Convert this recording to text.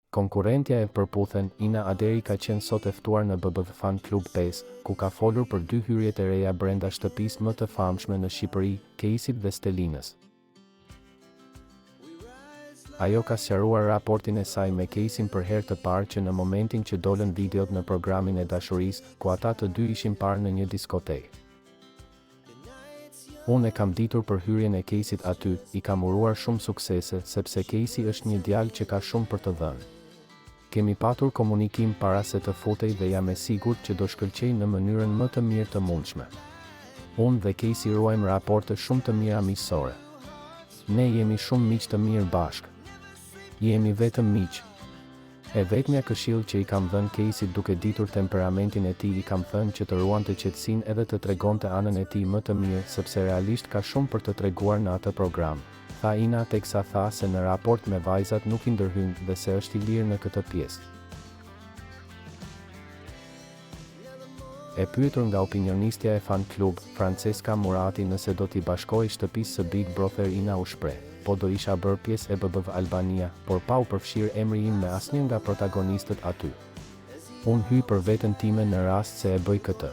Konkurrentja e përputhen, Ina Aderi ka qenë sot e ftuar në BBV Fan Club 5, ku ka folur për 2 hyrjet e reja brenda shtëpisë më të famshme në Shqipëri, Keisit dhe Stelinës. Ajo ka sqaruar raportin e saj me Keisin për herë të parë që në momentin që dolën videot në programin e dashurisë, ku ata të dy ishin parë në një diskotekë. Unë e kam ditur për hyrjen e Keisit aty, i kam uruar shumë suksese, sepse Keisi është një djalë që ka shumë për të dhënë. Kemi patur komunikim para se të futej dhe jam e sigurt që do shkëlqej në mënyrën më të mirë të mundshme. Unë dhe Keisi ruajmë raporte shumë të mira miqësore. Ne jemi shumë miq të mirë bashkë. Jemi vetëm miq. E vetmja këshill që i kam dhënë Keisit duke ditur temperamentin e tij, i kam thënë që të ruante qetësinë edhe të tregonte anën e tij më të mirë, sepse realisht ka shumë për të treguar në atë program, tha Ina, teksa tha se në raport me vajzat nuk i ndërhyn dhe se është i lirë në këtë pjesë. E pyetur nga opinionistja e Fan Club, Francesca Murati, nëse do t'i bashkohej shtëpisë së Big Brother, Ina u shpreh: po do isha bërë pjesë e BBV Albania, por pa u përfshirë emri im me asnjë nga protagonistët aty. Unë hyj për veten time në rast se e bëj këtë.